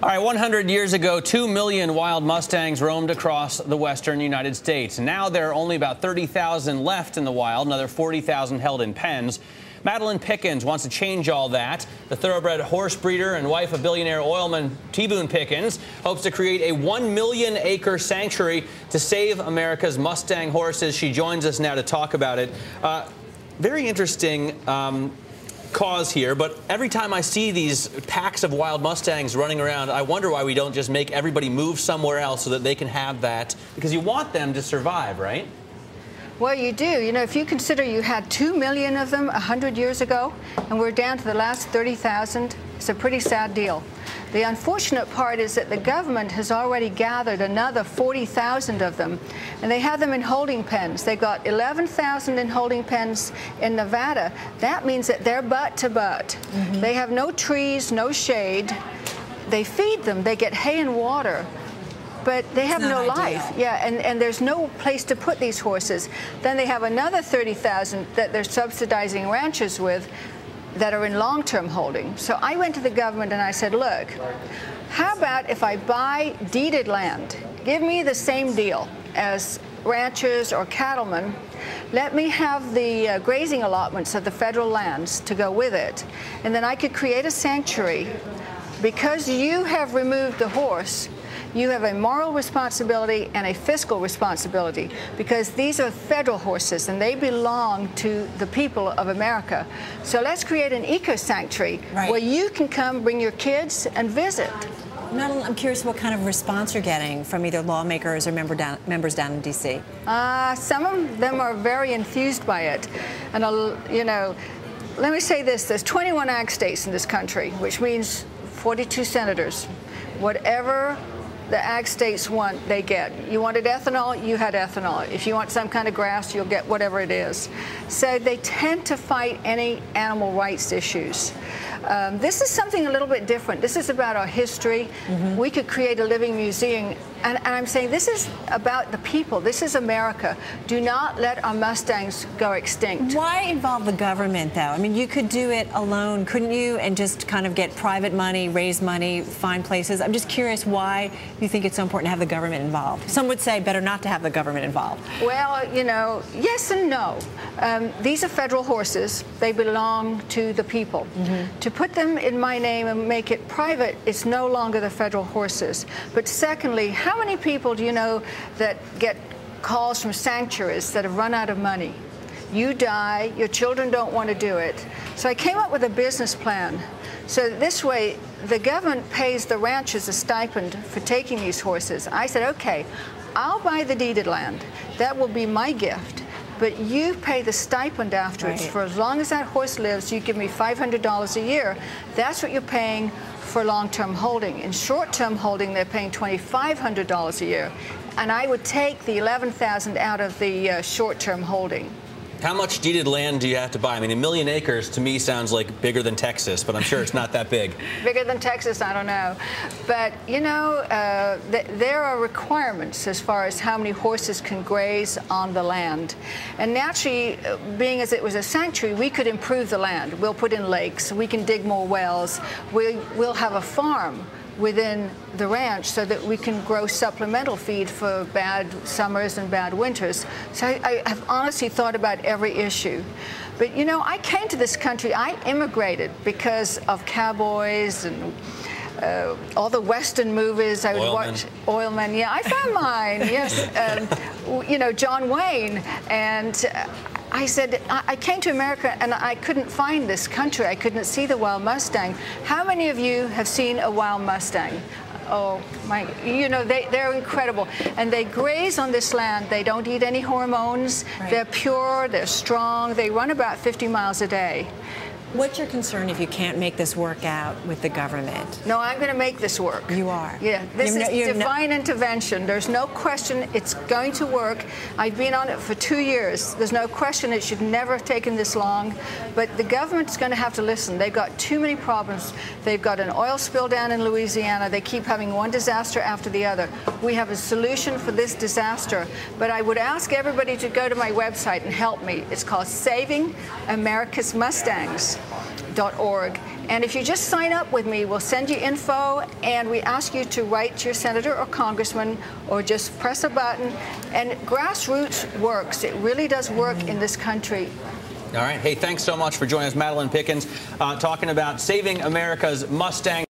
All right, 100 years ago, 2 million wild Mustangs roamed across the western United States. Now there are only about 30,000 left in the wild, another 40,000 held in pens. Madeleine Pickens wants to change all that. The thoroughbred horse breeder and wife of billionaire oilman Boone Pickens hopes to create a 1 million acre sanctuary to save America's Mustang horses. She joins us now to talk about it. Very interesting cause here, but every time I see these packs of wild Mustangs running around, I wonder why we don't just make everybody move somewhere else so that they can have that, because you want them to survive, right? Well, you do. You know, if you consider you had 2 million of them 100 years ago, and we're down to the last 30,000, it's a pretty sad deal. The unfortunate part is that the government has already gathered another 40,000 of them, and they have them in holding pens. They've got 11,000 in holding pens in Nevada. That means that they're butt to butt. They have no trees, no shade. They feed them. They get hay and water, but they have no life. Yeah, and there's no place to put these horses. Then they have another 30,000 that they're subsidizing ranchers with that are in long-term holding. So I went to the government and I said, look, how about if I buy deeded land? Give me the same deal as ranchers or cattlemen. Let me have the grazing allotments of the federal lands to go with it. And then I could create a sanctuary. Because you have removed the horse, you have a moral responsibility and a fiscal responsibility, because these are federal horses and they belong to the people of America. So let's create an eco-sanctuary where you can come bring your kids and visit. Madeleine, I'm curious what kind of response you're getting from either lawmakers or members down in D.C. Some of them are very enthused by it. And, you know, let me say this, there's 21 ag states in this country, which means 42 senators. Whatever the ag states want, they get. You wanted ethanol, you had ethanol. If you want some kind of grass, you'll get whatever it is. So they tend to fight any animal rights issues. This is something a little bit different. This is about our history. We could create a living museum. And I'm saying this is about the people. This is America. Do not let our Mustangs go extinct. Why involve the government, though? I mean, you could do it alone, couldn't you? And just kind of get private money, raise money, find places. I'm just curious why you think it's so important to have the government involved. Some would say better not to have the government involved. Well, you know, yes and no. These are federal horses. They belong to the people. To put them in my name and make it private, it's no longer the federal horses. But secondly, how many people do you know that get calls from sanctuaries that have run out of money? You die, your children don't want to do it. So I came up with a business plan. So this way, the government pays the ranchers a stipend for taking these horses. I said, okay, I'll buy the deeded land. That will be my gift. But you pay the stipend afterwards. For as long as that horse lives, you give me $500 a year. That's what you're paying for long-term holding. In short-term holding, they're paying $2,500 a year. And I would take the $11,000 out of the short-term holding. How much deeded land do you have to buy? I mean, 1 million acres to me sounds like bigger than Texas, but I'm sure it's not that big. Bigger than Texas, I don't know. But, you know, there are requirements as far as how many horses can graze on the land. And naturally, being as it was a sanctuary, we could improve the land. We'll put in lakes. We can dig more wells. We'll have a farm within the ranch so that we can grow supplemental feed for bad summers and bad winters. So I have honestly thought about every issue. But you know, I came to this country, I immigrated because of cowboys and all the Western movies. I would watch Oilmen. Yeah, I found mine, yes. You know, John Wayne. And I said, I came to America and I couldn't find this country. I couldn't see the wild Mustang. How many of you have seen a wild Mustang? Oh, my, you know, they're incredible. And they graze on this land. They don't eat any hormones. They're pure, they're strong. They run about 50 miles a day. What's your concern if you can't make this work out with the government? No, I'm going to make this work. You are? Yeah. This is divine intervention. There's no question it's going to work. I've been on it for 2 years. There's no question it should never have taken this long. But the government's going to have to listen. They've got too many problems. They've got an oil spill down in Louisiana. They keep having one disaster after the other. We have a solution for this disaster. But I would ask everybody to go to my website and help me. It's called Saving America's Mustangs. .org, And if you just sign up with me, we'll send you info, and we ask you to write to your senator or congressman, or just press a button. And grassroots works. It really does work in this country. All right. Hey, thanks so much for joining us, Madeleine Pickens, talking about saving America's Mustang.